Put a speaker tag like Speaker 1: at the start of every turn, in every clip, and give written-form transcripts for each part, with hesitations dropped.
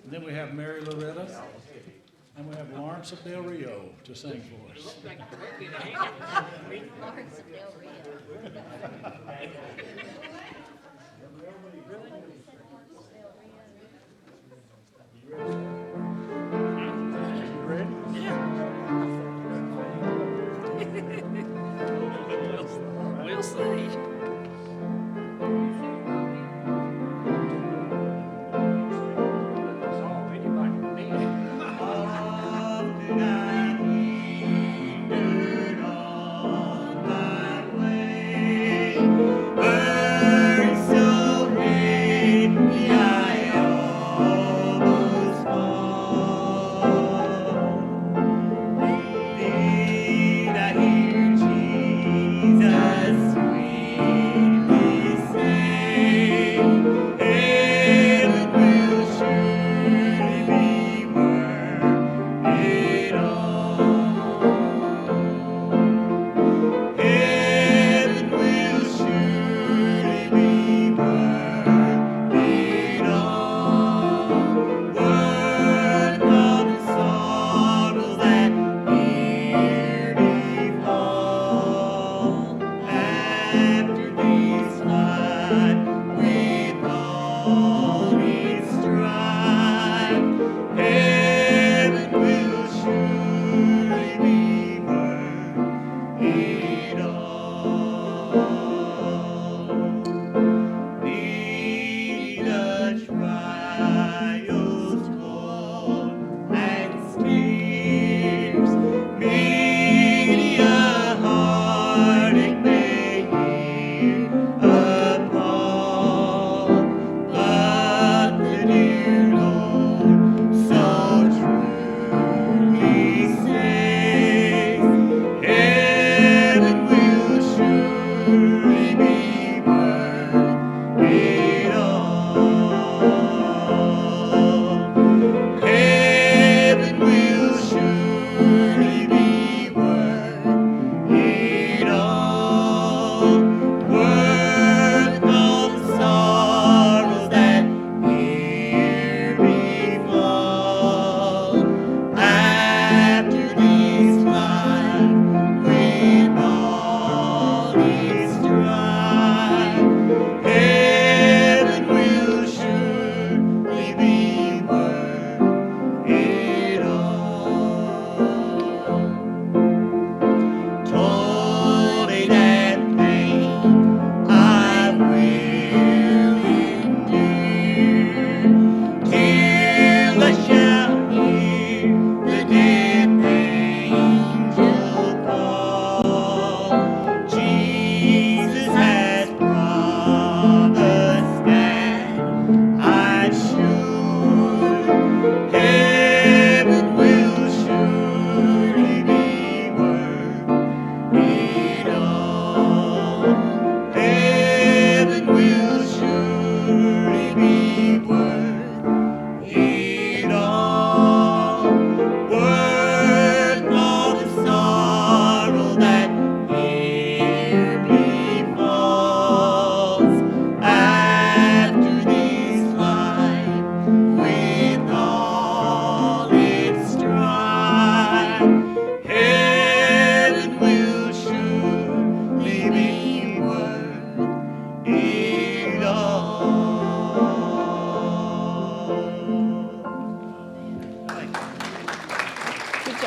Speaker 1: And then we have Mary Loretta. And we have Lawrence of Del Rio to sing for us.
Speaker 2: Lawrence of Del Rio.
Speaker 3: We'll see.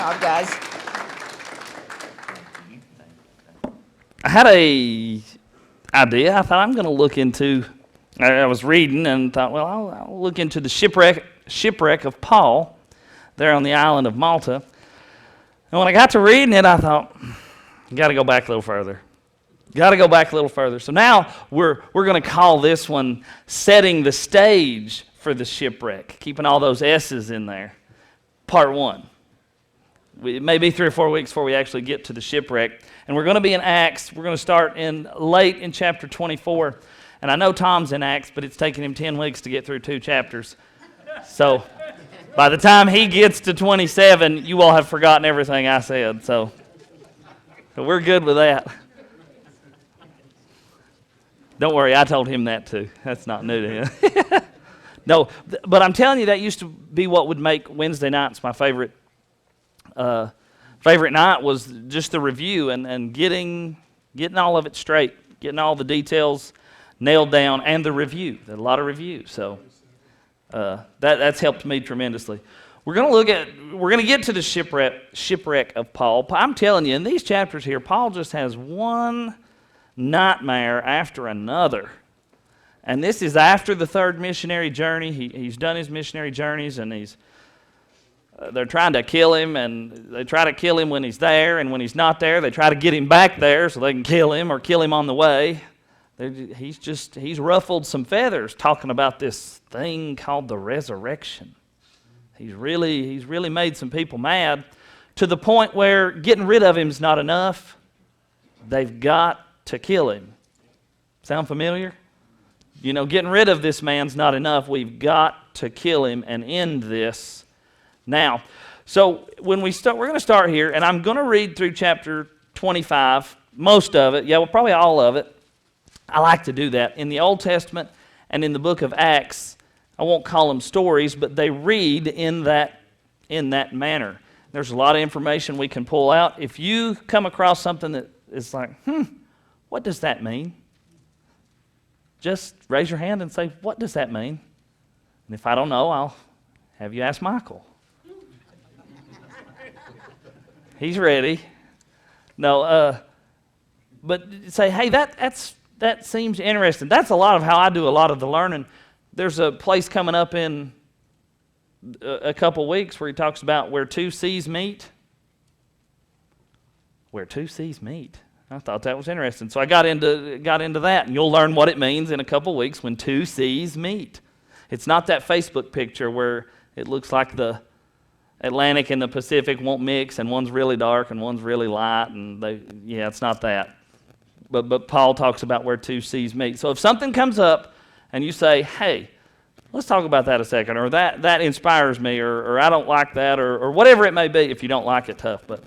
Speaker 4: job, guys.
Speaker 3: I had a idea. I thought I'm going to look into. I was reading and thought, well, I'll look into the shipwreck of Paul there on the island of Malta. And when I got to reading it, I thought, got to go back a little further. Got to go back a little further. So now we're going to call this one Setting the Stage for the Shipwreck, keeping all those S's in there. Part 1. It may be 3 or 4 weeks before we actually get to the shipwreck. And we're going to be in Acts. We're going to start late in chapter 24. And I know Tom's in Acts, but it's taken him 10 weeks to get through 2 chapters. So by the time he gets to 27, you all have forgotten everything I said. So we're good with that. Don't worry, I told him that too. That's not new to him. No, but I'm telling you, that used to be what would make Wednesday nights my favorite night, was just the review and getting all of it straight, getting all the details nailed down, and the review. There's a lot of review, so that's helped me tremendously. We're going to get to the shipwreck of Paul. I'm telling you, in these chapters here, Paul just has one nightmare after another. And this is after the third missionary journey. He's done his missionary journeys, and they're trying to kill him, and they try to kill him when he's there, and when he's not there, they try to get him back there so they can kill him or kill him on the way. He's ruffled some feathers talking about this thing called the resurrection. He's really made some people mad, to the point where getting rid of him is not enough. They've got to kill him. Sound familiar? You know, getting rid of this man's not enough. We've got to kill him and end this now. So when we're going to start here, and I'm going to read through chapter 25, most of it. Yeah, well, probably all of it. I like to do that. In the Old Testament and in the book of Acts, I won't call them stories, but they read in that manner. There's a lot of information we can pull out. If you come across something that is like, what does that mean? Just raise your hand and say, what does that mean? And if I don't know, I'll have you ask Michael. He's ready. No, but say, hey, that seems interesting. That's a lot of how I do a lot of the learning. There's a place coming up in a couple weeks where he talks about where two seas meet. Where two seas meet. I thought that was interesting. So I got into that, and you'll learn what it means in a couple weeks when two seas meet. It's not that Facebook picture where it looks like the Atlantic and the Pacific won't mix, and one's really dark and one's really light, and it's not that. But Paul talks about where two seas meet. So if something comes up and you say, hey, let's talk about that a second, or that inspires me, or I don't like that, or whatever it may be. If you don't like it, tough, but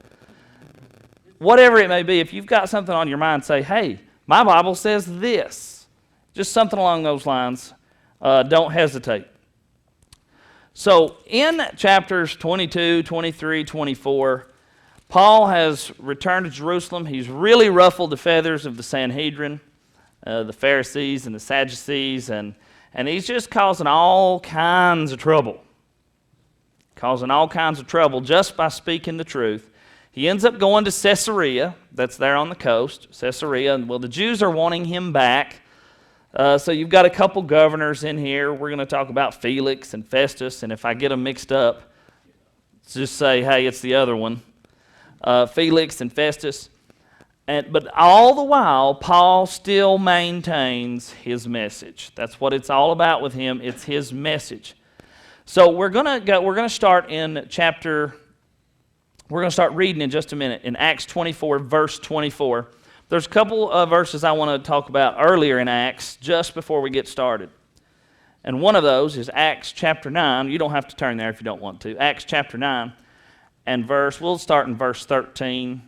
Speaker 3: whatever it may be, if you've got something on your mind, say, hey, my Bible says this. Just something along those lines. Don't hesitate. So in chapters 22, 23, 24, Paul has returned to Jerusalem. He's really ruffled the feathers of the Sanhedrin, the Pharisees and the Sadducees, and he's just causing all kinds of trouble. Just by speaking the truth. He ends up going to Caesarea, that's there on the coast, Caesarea, and well, the Jews are wanting him back. So you've got a couple governors in here. We're going to talk about Felix and Festus, and if I get them mixed up, just say, hey, it's the other one. Felix and Festus. But all the while, Paul still maintains his message. That's what it's all about with him. It's his message. So we're going to start in chapter. We're going to start reading in just a minute in Acts 24, verse 24. There's a couple of verses I want to talk about earlier in Acts, just before we get started. And one of those is Acts chapter 9. You don't have to turn there if you don't want to. Acts chapter 9 and we'll start in verse 13.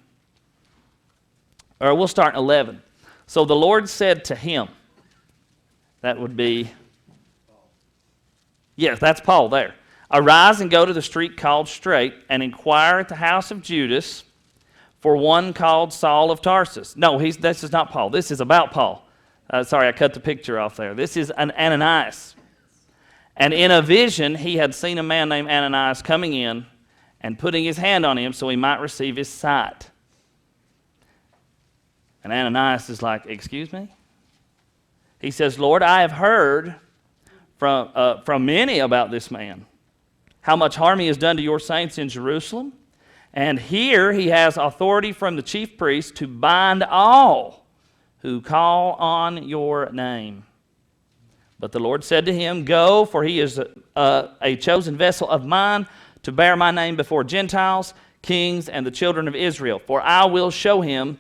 Speaker 3: Or we'll start in 11. So the Lord said to him, that would be, yes, that's Paul there. Arise and go to the street called Straight, and inquire at the house of Judas for one called Saul of Tarsus. No, this is not Paul. This is about Paul. Sorry, I cut the picture off there. This is an Ananias. And in a vision, he had seen a man named Ananias coming in and putting his hand on him so he might receive his sight. And Ananias is like, excuse me? He says, Lord, I have heard from many about this man, how much harm he has done to your saints in Jerusalem. And here he has authority from the chief priest to bind all who call on your name. But the Lord said to him, go, for he is a chosen vessel of mine to bear my name before Gentiles, kings, and the children of Israel. For I will show him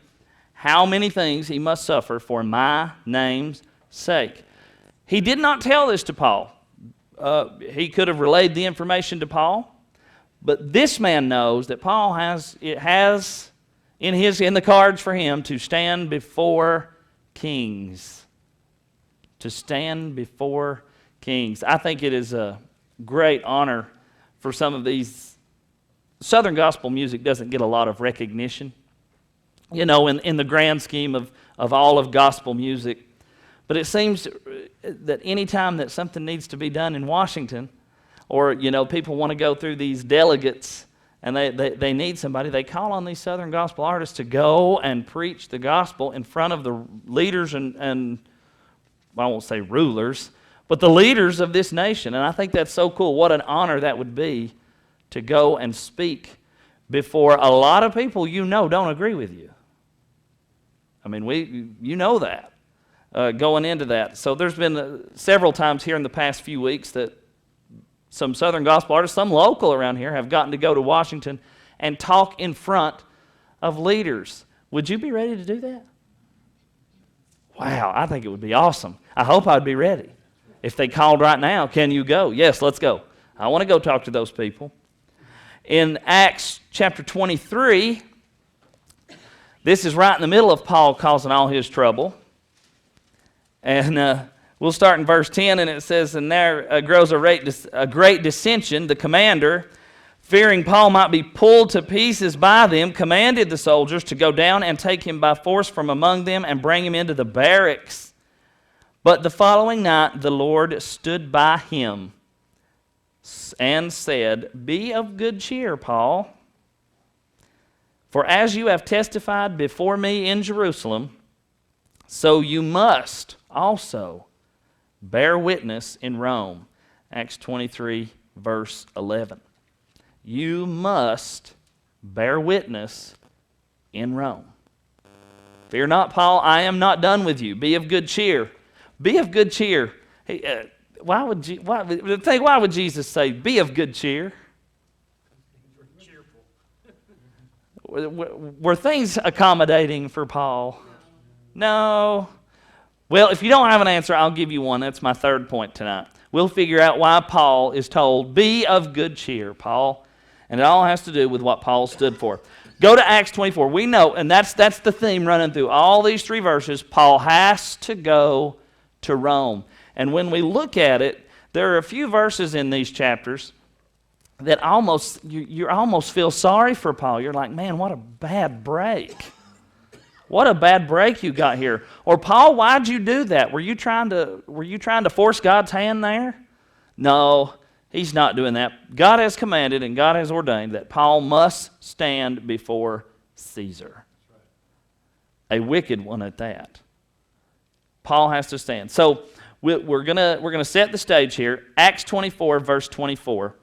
Speaker 3: how many things he must suffer for my name's sake. He did not tell this to Paul. He could have relayed the information to Paul, but this man knows that Paul has in the cards for him to stand before kings. To stand before Kings. I think it is a great honor for some of these. Southern gospel music doesn't get a lot of recognition, you know, in the grand scheme of all of gospel music. But it seems that any time that something needs to be done in Washington, or, you know, people want to go through these delegates and they need somebody, they call on these Southern gospel artists to go and preach the gospel in front of the leaders and I won't say rulers, but the leaders of this nation. And I think that's so cool. What an honor that would be to go and speak before a lot of people you know don't agree with you. I mean, you know that going into that. So there's been several times here in the past few weeks that some Southern gospel artists, some local around here, have gotten to go to Washington and talk in front of leaders. Would you be ready to do that? Wow, I think it would be awesome. I hope I'd be ready. If they called right now, can you go? Yes, let's go. I want to go talk to those people. In Acts chapter 23, this is right in the middle of Paul causing all his trouble. And we'll start in verse 10, and it says, and there grows a great dissension. The commander, fearing Paul might be pulled to pieces by them, commanded the soldiers to go down and take him by force from among them and bring him into the barracks. But the following night the Lord stood by him and said, be of good cheer, Paul, for as you have testified before me in Jerusalem, so you must also bear witness in Rome. Acts 23, verse 11. You must bear witness in Rome. Fear not, Paul, I am not done with you. Be of good cheer. Be of good cheer. Hey, why would Jesus say, be of good cheer? Were things accommodating for Paul? No. Well, if you don't have an answer, I'll give you one. That's my third point tonight. We'll figure out why Paul is told, be of good cheer, Paul. And it all has to do with what Paul stood for. Go to Acts 24. We know, and that's the theme running through all these three verses, Paul has to go to Rome. And when we look at it, there are a few verses in these chapters that you almost feel sorry for Paul. You're like, man, what a bad break. What a bad break you got here. Or Paul, why'd you do that? Were you trying to force God's hand there? No, he's not doing that. God has commanded and God has ordained that Paul must stand before Caesar. A wicked one at that. Paul has to stand. So we're gonna set the stage here. Acts 24, verse 24.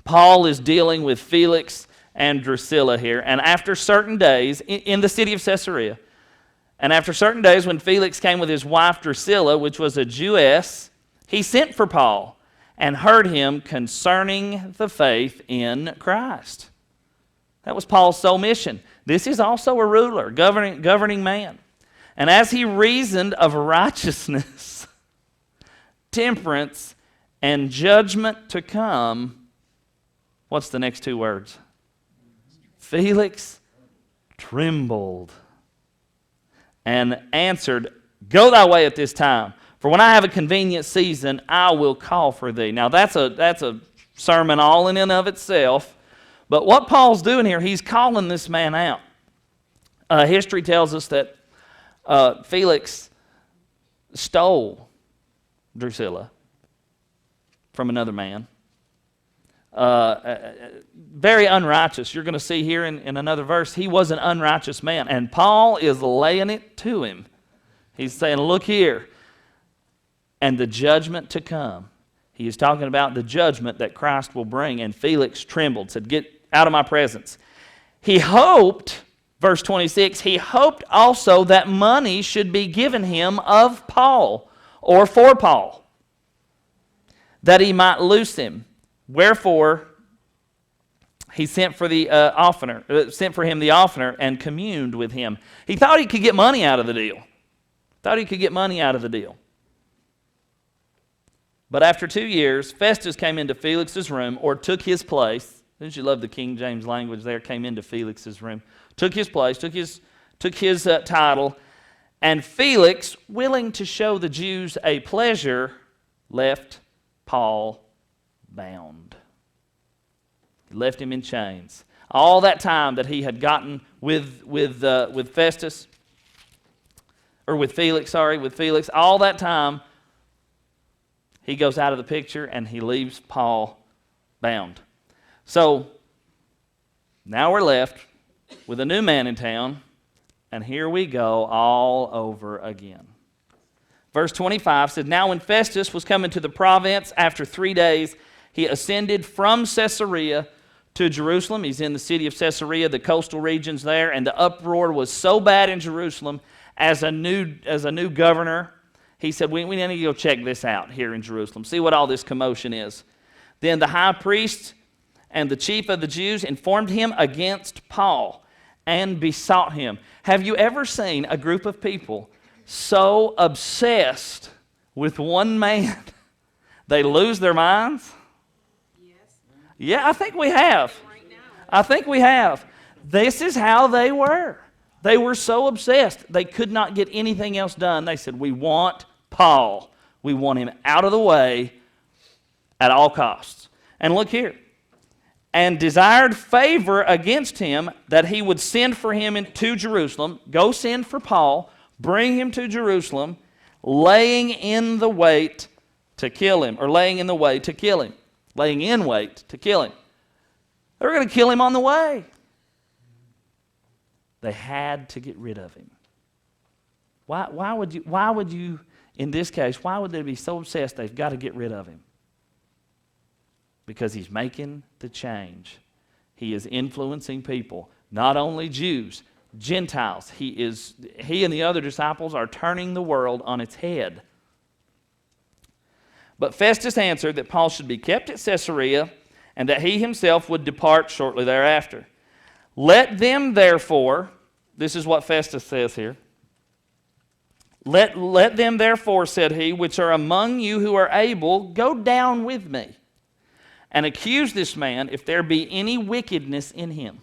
Speaker 3: Paul is dealing with Felix and Drusilla here, and after certain days, in the city of Caesarea, and after certain days when Felix came with his wife Drusilla, which was a Jewess, he sent for Paul and heard him concerning the faith in Christ. That was Paul's sole mission. This is also a ruler, governing man. And as he reasoned of righteousness, temperance, and judgment to come, what's the next two words? Felix trembled and answered, go thy way at this time, for when I have a convenient season, I will call for thee. Now that's a sermon all in and of itself, but what Paul's doing here, he's calling this man out. History tells us that Felix stole Drusilla from another man. Very unrighteous. You're going to see here in another verse, he was an unrighteous man. And Paul is laying it to him. He's saying, look here. And the judgment to come. He is talking about the judgment that Christ will bring. And Felix trembled, said, get out of my presence. He hoped, verse 26, he hoped also that money should be given him of Paul, or for Paul, that he might loose him. Wherefore, he sent for him the offender and communed with him. He thought he could get money out of the deal. But after 2 years, Festus came into Felix's room, or took his place. Didn't you love the King James language there? Came into Felix's room. Took his place, took his title. And Felix, willing to show the Jews a pleasure, left Paul bound. He left him in chains. All that time that he had gotten with Festus, or with Felix, all that time, he goes out of the picture and he leaves Paul bound. So, now we're left with a new man in town, and here we go all over again. Verse 25 says, Now when Festus was coming to the province after 3 days, he ascended from Caesarea to Jerusalem. He's in the city of Caesarea, the coastal regions there, and the uproar was so bad in Jerusalem as a new governor. He said, we need to go check this out here in Jerusalem, see what all this commotion is. Then the high priest and the chief of the Jews informed him against Paul and besought him. Have you ever seen a group of people so obsessed with one man they lose their minds?
Speaker 2: Yes.
Speaker 3: Yeah, I think we have.
Speaker 2: Right now.
Speaker 3: I think we have. This is how they were. They were so obsessed, they could not get anything else done. They said, we want Paul. We want him out of the way at all costs. And look here. And desired favor against him that he would send for him to Jerusalem. Go send for Paul, bring him to Jerusalem, laying in wait to kill him. Laying in wait to kill him. They were going to kill him on the way. They had to get rid of him. Why would you, in this case, why would they be so obsessed they've got to get rid of him? Because he's making the change. He is influencing people, not only Jews, Gentiles. He and the other disciples are turning the world on its head. But Festus answered that Paul should be kept at Caesarea and that he himself would depart shortly thereafter. Let them therefore, this is what Festus says here, let them therefore, said he, which are among you who are able, go down with me, and accuse this man if there be any wickedness in him.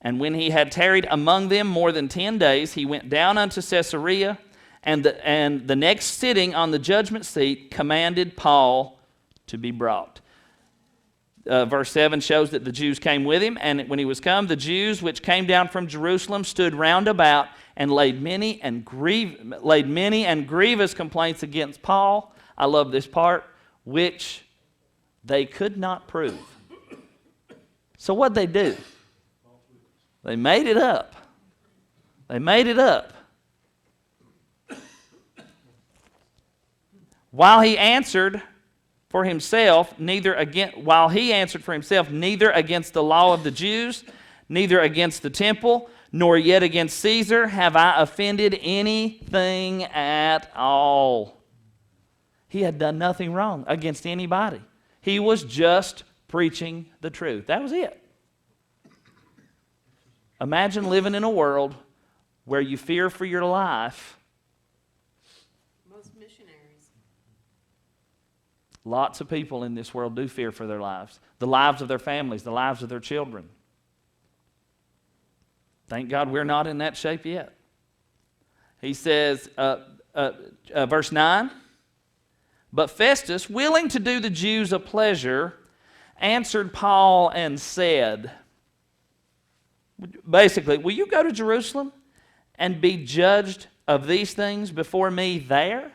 Speaker 3: And when he had tarried among them more than 10 days, he went down unto Caesarea, and the next sitting on the judgment seat commanded Paul to be brought. Verse 7 shows that the Jews came with him, and when he was come, the Jews which came down from Jerusalem stood round about and laid many and grievous complaints against Paul. I love this part, which they could not prove. So what'd they do? They made it up. While he answered for himself, neither against the law of the Jews, neither against the temple, nor yet against Caesar, have I offended anything at all. He had done nothing wrong against anybody. He was just preaching the truth. That was it. Imagine living in a world where you fear for your life.
Speaker 2: Most missionaries.
Speaker 3: Lots of people in this world do fear for their lives, the lives of their families, the lives of their children. Thank God we're not in that shape yet. He says, verse 9, but Festus, willing to do the Jews a pleasure, answered Paul and said, basically, will you go to Jerusalem and be judged of these things before me there?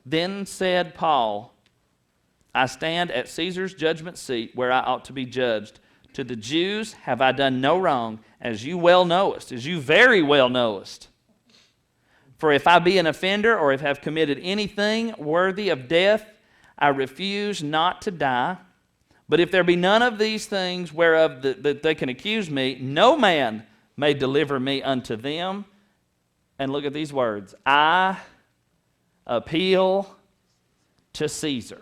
Speaker 3: Then said Paul, I stand at Caesar's judgment seat where I ought to be judged. To the Jews have I done no wrong, as you very well knowest. For if I be an offender, or if I have committed anything worthy of death, I refuse not to die. But if there be none of these things whereof that they can accuse me, no man may deliver me unto them. And look at these words. I appeal to Caesar.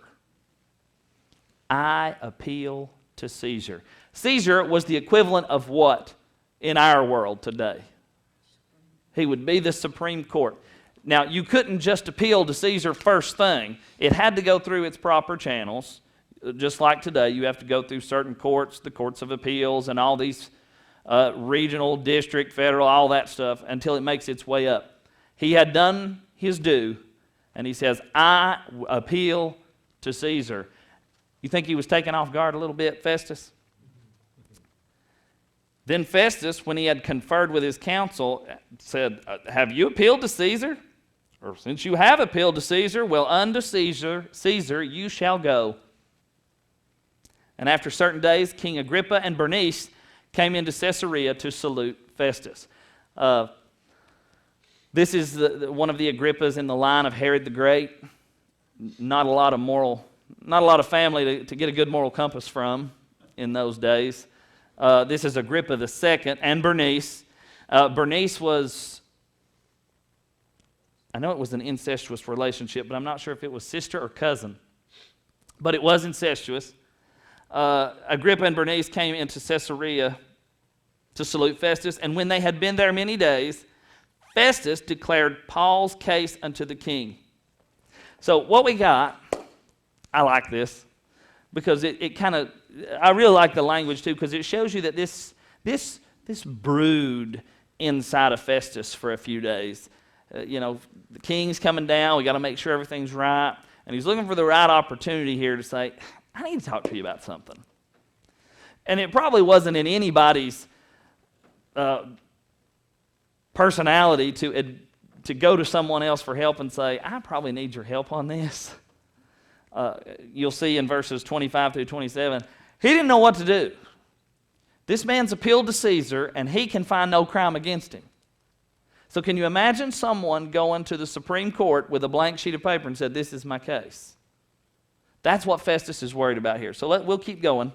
Speaker 3: I appeal to Caesar. Caesar was the equivalent of what in our world today? He would be the Supreme Court. Now, you couldn't just appeal to Caesar first thing. It had to go through its proper channels. Just like today, you have to go through certain courts, the courts of appeals, and all these regional, district, federal, all that stuff, until it makes its way up. He had done his due, and he says, I appeal to Caesar. You think he was taken off guard a little bit, Festus? Then Festus, when he had conferred with his council, said, have you appealed to Caesar? Or since you have appealed to Caesar, well, unto Caesar you shall go. And after certain days, King Agrippa and Bernice came into Caesarea to salute Festus. This is one of the Agrippas in the line of Herod the Great. Not a lot of family to get a good moral compass from in those days. This is Agrippa the second and Bernice. Bernice was, I know it was an incestuous relationship, but I'm not sure if it was sister or cousin. But it was incestuous. Agrippa and Bernice came into Caesarea to salute Festus, and when they had been there many days, Festus declared Paul's case unto the king. So what we got, I like this, because it kind of, I really like the language too, because it shows you that this brood inside of Festus for a few days. The king's coming down, we got to make sure everything's right, and he's looking for the right opportunity here to say, I need to talk to you about something. And it probably wasn't in anybody's personality to go to someone else for help and say, I probably need your help on this. You'll see in verses 25 through 27, he didn't know what to do. This man's appealed to Caesar, and he can find no crime against him. So can you imagine someone going to the Supreme Court with a blank sheet of paper and said, this is my case? That's what Festus is worried about here. So we'll keep going.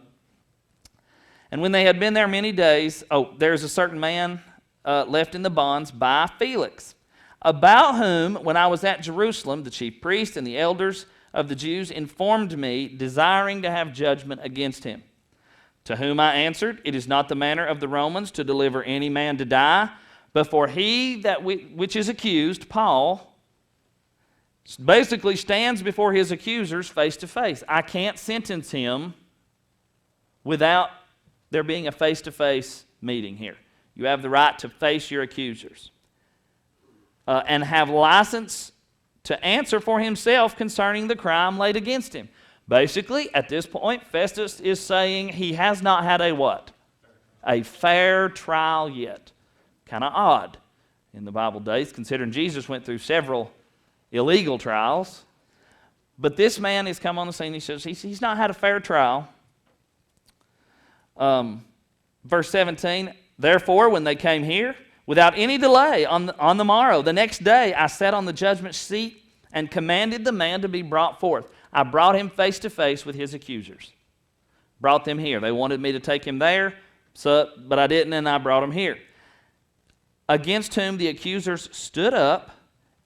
Speaker 3: And when they had been there many days, there's a certain man left in the bonds by Felix, about whom, when I was at Jerusalem, the chief priest and the elders of the Jews informed me, desiring to have judgment against him. To whom I answered, it is not the manner of the Romans to deliver any man to die, but for he that which is accused, Paul, basically stands before his accusers face to face. I can't sentence him without there being a face-to-face meeting here. You have the right to face your accusers and have license to answer for himself concerning the crime laid against him. Basically, at this point, Festus is saying he has not had a what? A fair trial yet. Kind of odd in the Bible days, considering Jesus went through several illegal trials. But this man has come on the scene. He says he's not had a fair trial. Verse 17, therefore, when they came here, without any delay, on the morrow, the next day, I sat on the judgment seat and commanded the man to be brought forth. I brought him face to face with his accusers. Brought them here. They wanted me to take him there, but I didn't, and I brought him here. Against whom the accusers stood up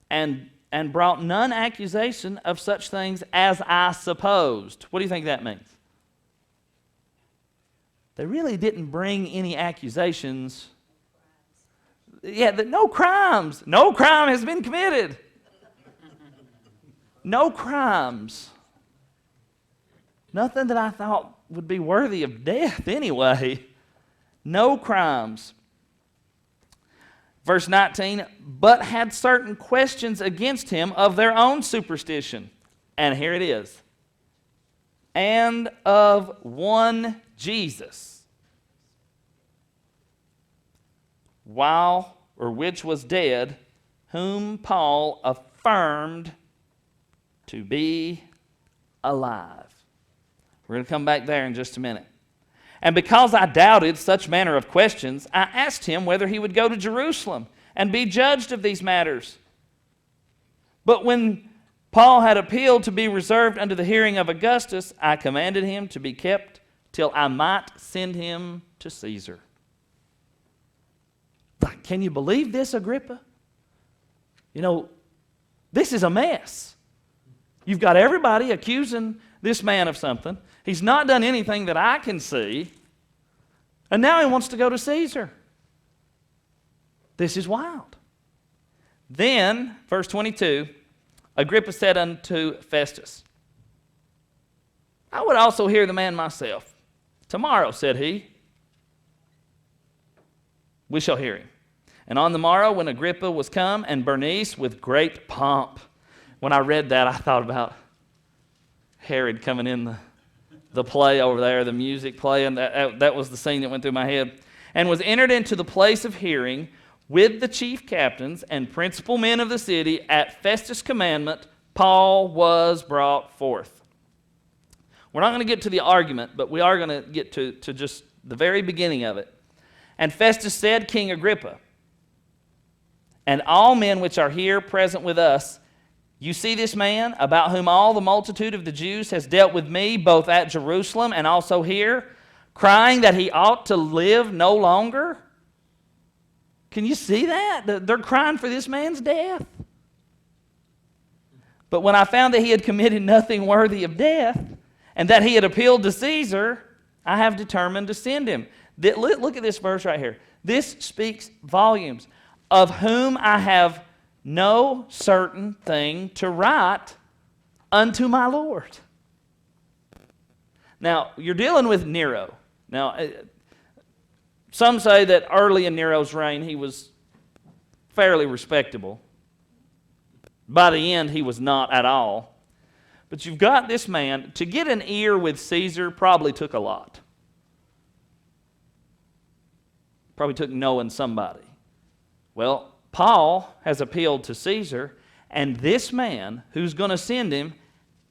Speaker 3: and brought none accusation of such things as I supposed. What do you think that means? They really didn't bring any accusations. Yeah, no crimes. No crime has been committed. No crimes. Nothing that I thought would be worthy of death anyway. No crimes. Verse 19, but had certain questions against him of their own superstition. And here it is. And of one Jesus, which was dead, whom Paul affirmed to be alive. We're going to come back there in just a minute. And because I doubted such manner of questions, I asked him whether he would go to Jerusalem and be judged of these matters. But when Paul had appealed to be reserved unto the hearing of Augustus, I commanded him to be kept till I might send him to Caesar. Can you believe this, Agrippa? This is a mess. You've got everybody accusing this man of something. He's not done anything that I can see. And now he wants to go to Caesar. This is wild. Then, verse 22, Agrippa said unto Festus, I would also hear the man myself. Tomorrow, said he, we shall hear him. And on the morrow, when Agrippa was come, and Bernice with great pomp. When I read that, I thought about Herod coming in the play over there, the music playing. That was the scene that went through my head. And was entered into the place of hearing with the chief captains and principal men of the city. At Festus' commandment, Paul was brought forth. We're not going to get to the argument, but we are going to get to just the very beginning of it. And Festus said, King Agrippa, and all men which are here present with us, you see this man, about whom all the multitude of the Jews has dealt with me, both at Jerusalem and also here, crying that he ought to live no longer? Can you see that? They're crying for this man's death. But when I found that he had committed nothing worthy of death, and that he had appealed to Caesar, I have determined to send him. Look at this verse right here. This speaks volumes. Of whom I have no certain thing to write unto my Lord. Now, you're dealing with Nero. Now, some say that early in Nero's reign, he was fairly respectable. By the end, he was not at all. But you've got this man. To get an ear with Caesar probably took a lot. Probably took knowing somebody. Well, Paul has appealed to Caesar, and this man who's going to send him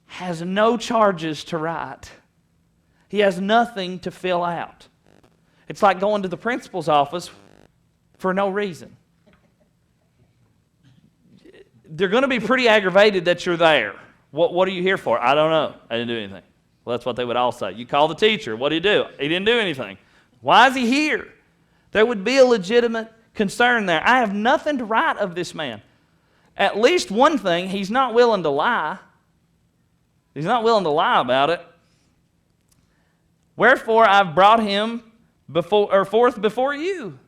Speaker 3: has no charges to write. He has nothing to fill out. It's like going to the principal's office for no reason. They're going to be pretty aggravated that you're there. What are you here for? I don't know. I didn't do anything. Well, that's what they would all say. You call the teacher. What did he do? He didn't do anything. Why is he here? There would be a legitimate concern there. I have nothing to write of this man. At least one thing, he's not willing to lie. He's not willing to lie about it. Wherefore I've brought him forth before you,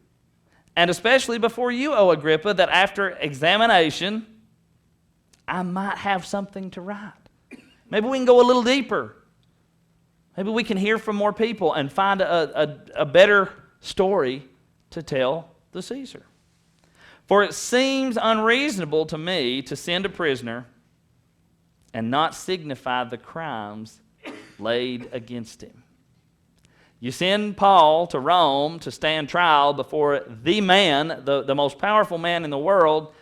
Speaker 3: and especially before you, O Agrippa, that after examination I might have something to write. Maybe we can go a little deeper. Maybe we can hear from more people and find a better story to tell the Caesar. For it seems unreasonable to me to send a prisoner and not signify the crimes laid against him. You send Paul to Rome to stand trial before the man, the most powerful man in the world.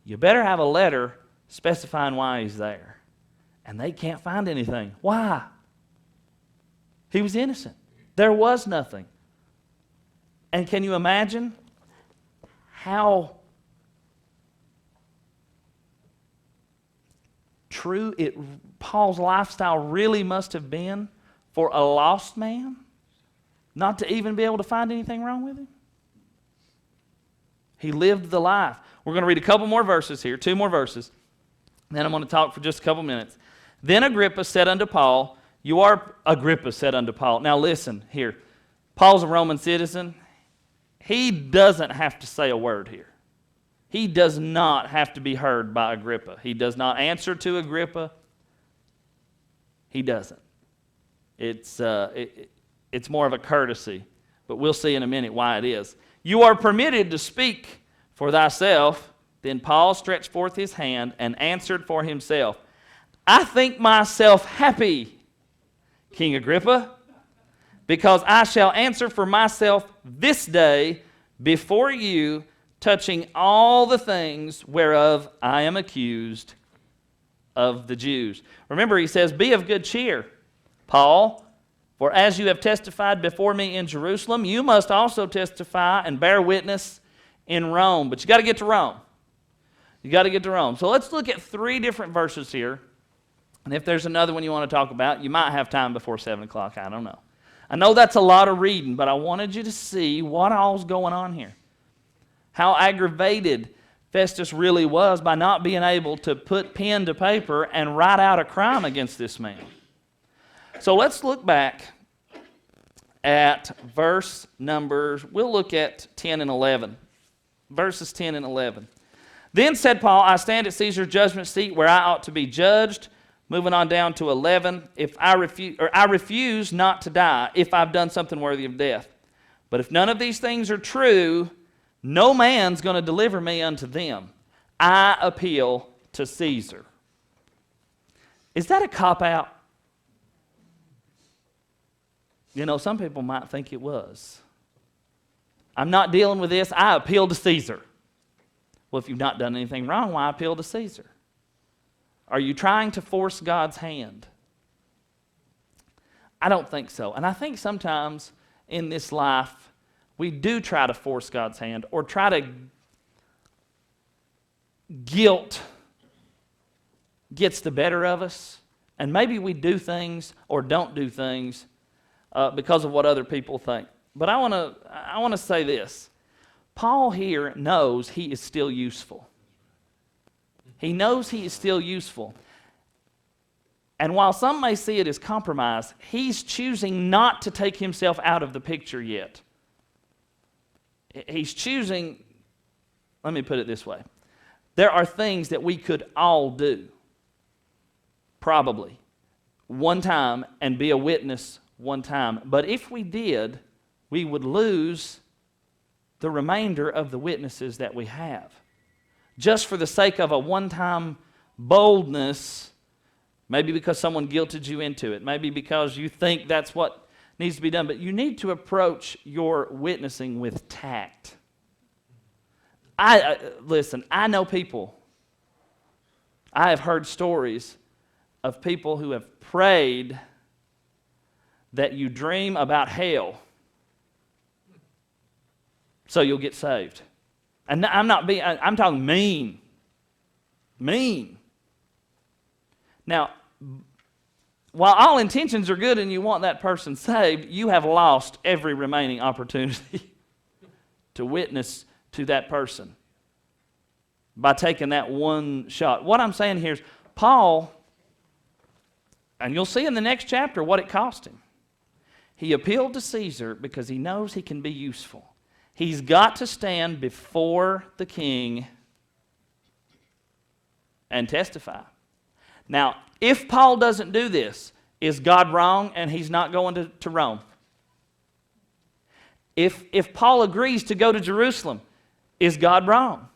Speaker 3: You better have a letter specifying why he's there. And they can't find anything. Why? He was innocent. There was nothing. And can you imagine how true Paul's lifestyle really must have been for a lost man not to even be able to find anything wrong with him? He lived the life. We're going to read a couple more verses here, 2 more verses. Then I'm going to talk for just a couple minutes. Then Agrippa said unto Paul, Agrippa said unto Paul. Now listen here. Paul's a Roman citizen. He doesn't have to say a word here. He does not have to be heard by Agrippa. He does not answer to Agrippa. He doesn't. It's more of a courtesy, but we'll see in a minute why it is. You are permitted to speak for thyself. Then Paul stretched forth his hand and answered for himself. I think myself happy, King Agrippa, because I shall answer for myself this day before you, touching all the things whereof I am accused of the Jews. Remember, he says, be of good cheer, Paul, for as you have testified before me in Jerusalem, you must also testify and bear witness in Rome. But you got to get to Rome. You got to get to Rome. So let's look at 3 different verses here. And if there's another one you want to talk about, you might have time before 7 o'clock. I don't know. I know that's a lot of reading, but I wanted you to see what all's going on here. How aggravated Festus really was by not being able to put pen to paper and write out a crime against this man. So let's look back at verse numbers. We'll look at 10 and 11. Verses 10 and 11. Then said Paul, I stand at Caesar's judgment seat where I ought to be judged. Moving on down to 11. I refuse not to die if I've done something worthy of death. But if none of these things are true, No man's going to deliver me unto them. I appeal to Caesar. Is that a cop-out? You know, some people might think it was. I'm not dealing with this. I appeal to Caesar. Well, if you've not done anything wrong, why appeal to Caesar? Are you trying to force God's hand? I don't think so. And I think sometimes in this life, we do try to force God's hand or try to guilt gets the better of us. And maybe we do things or don't do things because of what other people think. But I want to say this. Paul here knows he is still useful. He knows he is still useful. And while some may see it as compromise, he's choosing not to take himself out of the picture yet. He's choosing, let me put it this way. There are things that we could all do, probably, one time and be a witness one time. But if we did, we would lose the remainder of the witnesses that we have. Just for the sake of a one-time boldness, maybe because someone guilted you into it, maybe because you think that's what needs to be done, but you need to approach your witnessing with tact. Listen, I know people, I have heard stories of people who have prayed that you dream about hell so you'll get saved. And I'm talking mean. Mean. Now, while all intentions are good and you want that person saved, you have lost every remaining opportunity to witness to that person by taking that one shot. What I'm saying here is Paul, and you'll see in the next chapter what it cost him. He appealed to Caesar because he knows he can be useful. He's got to stand before the king and testify. Now, if Paul doesn't do this, is God wrong and he's not going to Rome? If Paul agrees to go to Jerusalem, is God wrong?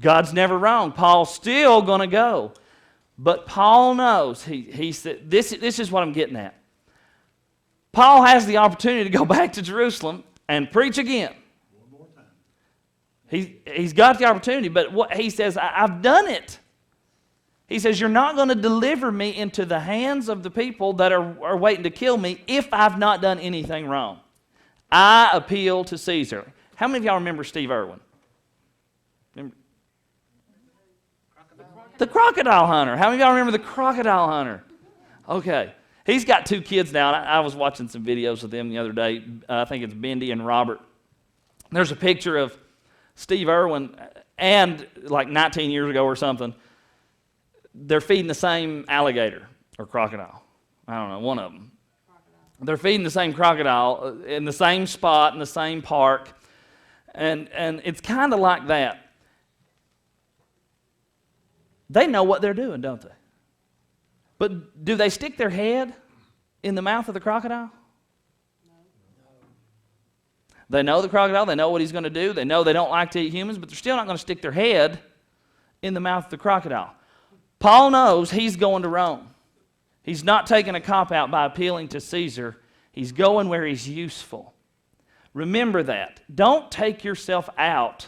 Speaker 3: God's never wrong. Paul's still going to go. But Paul knows, he said, this is what I'm getting at. Paul has the opportunity to go back to Jerusalem and preach again.
Speaker 1: One more time.
Speaker 3: He's got the opportunity, but what he says, I've done it. He says, you're not going to deliver me into the hands of the people that are waiting to kill me if I've not done anything wrong. I appeal to Caesar. How many of y'all remember Steve Irwin? Remember? The crocodile hunter. How many of y'all remember the crocodile hunter? Okay. He's got 2 kids now. And I was watching some videos of them the other day. I think it's Bendy and Robert. There's a picture of Steve Irwin and like 19 years ago or something. They're feeding the same alligator or crocodile. I don't know, one of them. They're feeding the same crocodile in the same spot in the same park. And it's kind of like that. They know what they're doing, don't they? But do they stick their head in the mouth of the crocodile? No. They know the crocodile. They know what he's going to do. They know they don't like to eat humans, but they're still not going to stick their head in the mouth of the crocodile. Paul knows he's going to Rome. He's not taking a cop-out by appealing to Caesar. He's going where he's useful. Remember that. Don't take yourself out.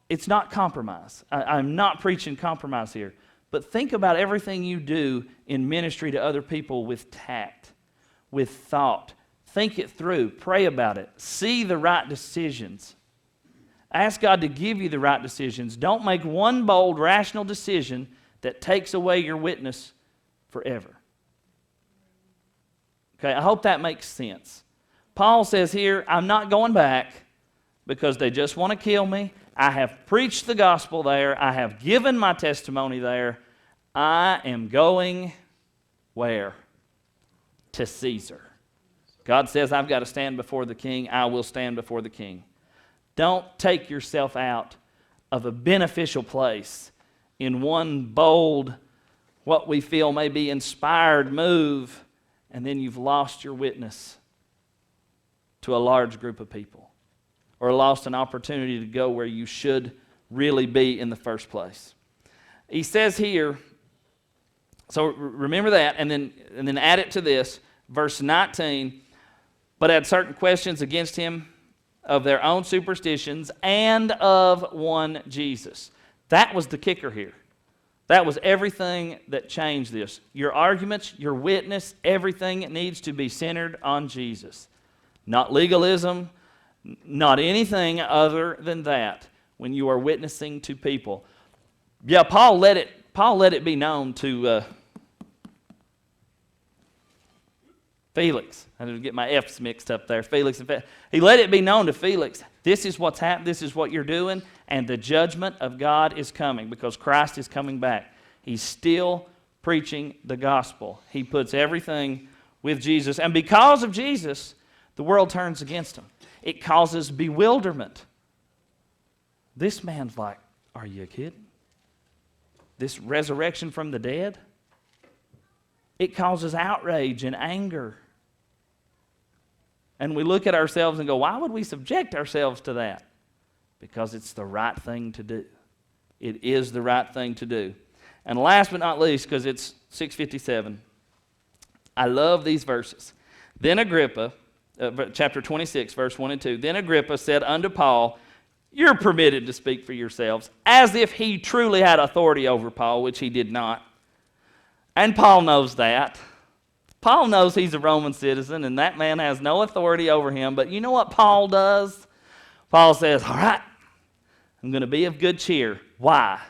Speaker 3: It's not compromise. I'm not preaching compromise here. But think about everything you do in ministry to other people with tact, with thought. Think it through. Pray about it. See the right decisions. Ask God to give you the right decisions. Don't make one bold, rational decision that takes away your witness forever. Okay, I hope that makes sense. Paul says here, I'm not going back because they just want to kill me. I have preached the gospel there. I have given my testimony there. I am going where? To Caesar. God says I've got to stand before the king. I will stand before the king. Don't take yourself out of a beneficial place in one bold, what we feel may be inspired move, and then you've lost your witness to a large group of people, or lost an opportunity to go where you should really be in the first place. He says here, so remember that, and then add it to this, verse 19, but had certain questions against him of their own superstitions and of one Jesus. That was the kicker here. That was everything that changed this. Your arguments, your witness, everything needs to be centered on Jesus. Not legalism, not anything other than that when you are witnessing to people. Yeah, Paul let it be known to Felix. I didn't get my F's mixed up there. Felix and he let it be known to Felix, this is what's happening, this is what you're doing, and the judgment of God is coming because Christ is coming back. He's still preaching the gospel. He puts everything with Jesus. And because of Jesus, the world turns against him. It causes bewilderment. This man's like, are you kidding? This resurrection from the dead? It causes outrage and anger. And we look at ourselves and go, why would we subject ourselves to that? Because it's the right thing to do. It is the right thing to do. And last but not least, because it's 6:57, I love these verses. Then Agrippa, chapter 26, verse 1 and 2, then Agrippa said unto Paul, you're permitted to speak for yourselves, as if he truly had authority over Paul, which he did not. And Paul knows that. Paul knows he's a Roman citizen, and that man has no authority over him. But you know what Paul does? Paul says, all right, I'm going to be of good cheer. Why?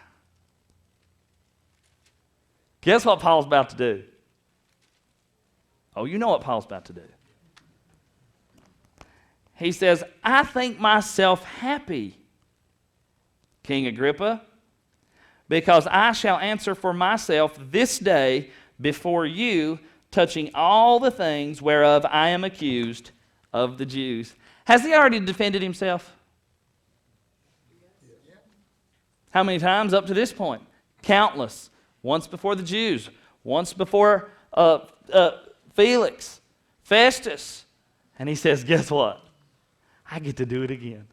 Speaker 3: Guess what Paul's about to do? Oh, you know what Paul's about to do. He says, I think myself happy, King Agrippa, because I shall answer for myself this day before you, touching all the things whereof I am accused of the Jews. Has he already defended himself? How many times up to this point? Countless. Once before the Jews. Once before Felix. Festus. And he says, guess what? I get to do it again.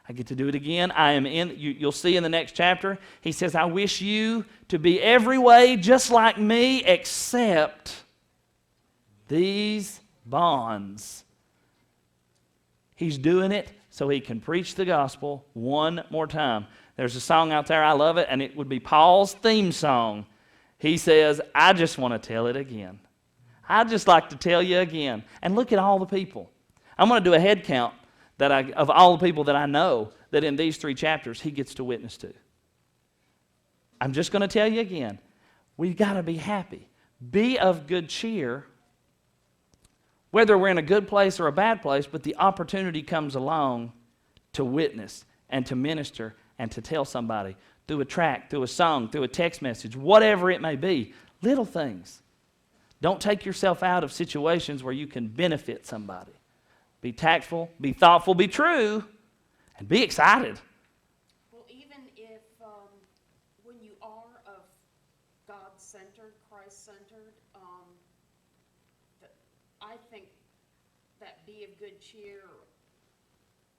Speaker 3: I get to do it again. I am in, you'll see in the next chapter, he says, I wish you to be every way just like me except these bonds. He's doing it so he can preach the gospel one more time. There's a song out there, I love it, and it would be Paul's theme song. He says, I just want to tell it again. I'd just like to tell you again. And look at all the people. I'm going to do a head count of all the people that I know that in these 3 chapters he gets to witness to. I'm just going to tell you again. We've got to be happy. Be of good cheer, whether we're in a good place or a bad place, but the opportunity comes along to witness and to minister and to tell somebody through a tract, through a song, through a text message, whatever it may be. Little things. Don't take yourself out of situations where you can benefit somebody. Be tactful, be thoughtful, be true, and be excited.
Speaker 2: Well, even if when you are of God-centered, Christ-centered, I think that be of good cheer,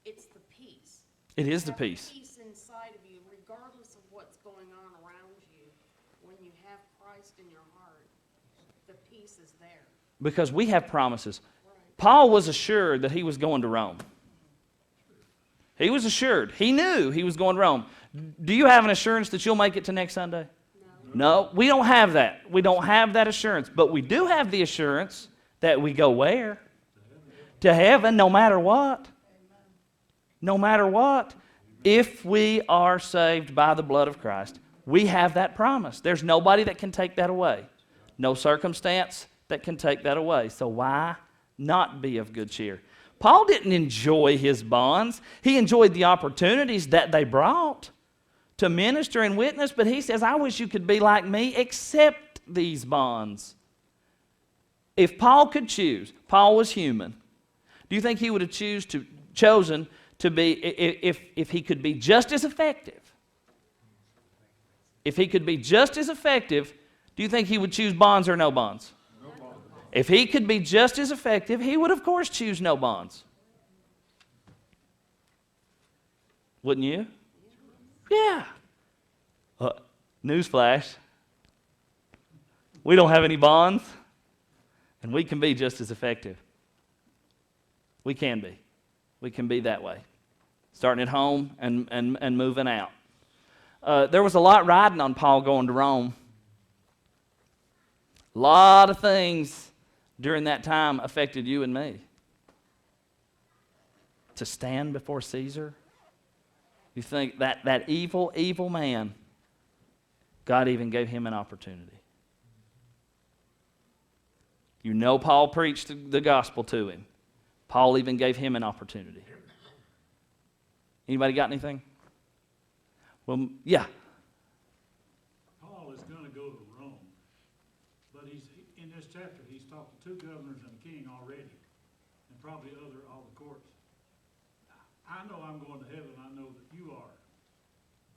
Speaker 2: it's the peace.
Speaker 3: It is
Speaker 2: You
Speaker 3: the
Speaker 2: have
Speaker 3: peace.
Speaker 2: Peace inside of you, regardless of what's going on around you. When you have Christ in your heart, the peace is there.
Speaker 3: Because we have promises.
Speaker 2: Right.
Speaker 3: Paul was assured that he was going to Rome. He was assured. He knew he was going to Rome. Do you have an assurance that you'll make it to next Sunday? No, we don't have that. We don't have that assurance. But we do have the assurance that we go where? To heaven, no matter what. No matter what. If we are saved by the blood of Christ, we have that promise. There's nobody that can take that away. No circumstance that can take that away. So why not be of good cheer? Paul didn't enjoy his bonds. He enjoyed the opportunities that they brought to minister and witness, but he says, I wish you could be like me except these bonds. If Paul could choose, Paul was human, do you think he would have chosen to be, if he could be just as effective? If he could be just as effective, do you think he would choose bonds or no bonds? No bonds. If he could be just as effective, he would of course choose no bonds. Wouldn't you? Yeah. Newsflash. We don't have any bonds, and we can be just as effective. We can be. We can be that way. Starting at home and moving out. There was a lot riding on Paul going to Rome. A lot of things during that time affected you and me. To stand before Caesar, you think that evil man, God even gave him an opportunity. You know Paul preached the gospel to him. Paul even gave him an opportunity. Anybody got anything? Well, yeah.
Speaker 1: Paul is going to go to Rome, but in this chapter he's talked to 2 governors and a king already, and probably all the courts. I know I'm going to heaven. I know that you are,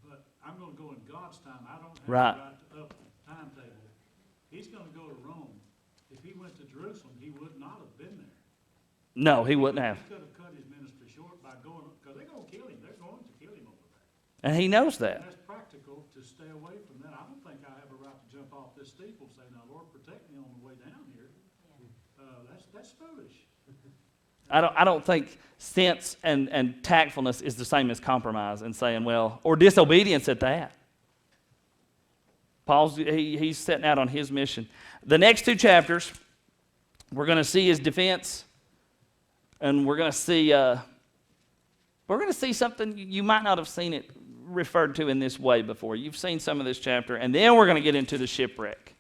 Speaker 1: but I'm going to go in God's time. I don't have the right to up the timetable. He's going to go to Rome. If he went to Jerusalem, he would not have been there.
Speaker 3: No, he wouldn't have.
Speaker 1: He could have cut his ministry short by going, because they're going to kill him. They're going to kill him over there.
Speaker 3: And he knows that.
Speaker 1: And that's practical to stay away from that. I don't think I have a right to jump off this steeple and say, now, Lord, protect me on the way down here. That's foolish.
Speaker 3: I don't think sense and tactfulness is the same as compromise and saying, well, or disobedience at that. He's setting out on his mission. The next 2 chapters, we're going to see his defense, and we're going to see something you might not have seen it referred to in this way before. You've seen some of this chapter, and then we're going to get into the shipwreck.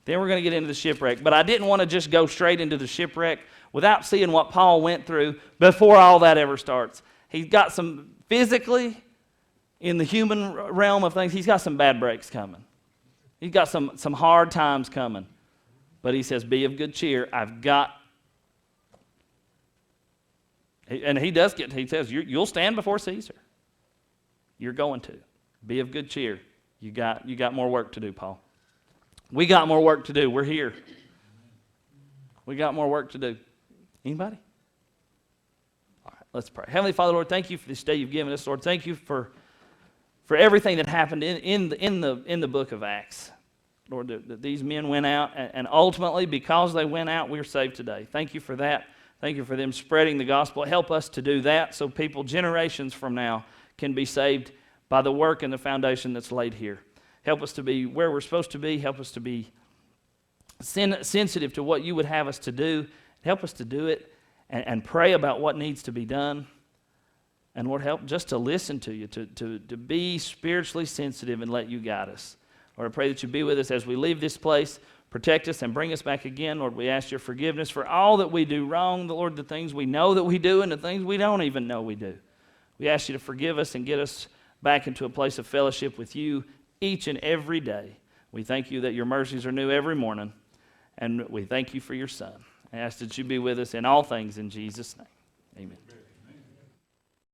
Speaker 3: But I didn't want to just go straight into the shipwreck without seeing what Paul went through before all that ever starts. He's got some, physically, in the human realm of things, he's got some bad breaks coming. He's got some hard times coming. But he says, be of good cheer. And he says, you'll stand before Caesar. You're going to. Be of good cheer. You got more work to do, Paul. We got more work to do. We're here. We got more work to do. Anybody? All right, let's pray. Heavenly Father, Lord, thank you for this day you've given us, Lord. Thank you for everything that happened in the book of Acts. Lord, that these men went out, and ultimately, because they went out, we're saved today. Thank you for that. Thank you for them spreading the gospel. Help us to do that so people generations from now can be saved by the work and the foundation that's laid here. Help us to be where we're supposed to be. Help us to be sensitive to what you would have us to do. Help us to do it and pray about what needs to be done. And Lord, help just to listen to you, to be spiritually sensitive and let you guide us. Lord, I pray that you be with us as we leave this place. Protect us and bring us back again. Lord, we ask your forgiveness for all that we do wrong. Lord, the things we know that we do and the things we don't even know we do. We ask you to forgive us and get us back into a place of fellowship with you each and every day. We thank you that your mercies are new every morning. And we thank you for your Son. I ask that you be with us in all things in Jesus' name. Amen.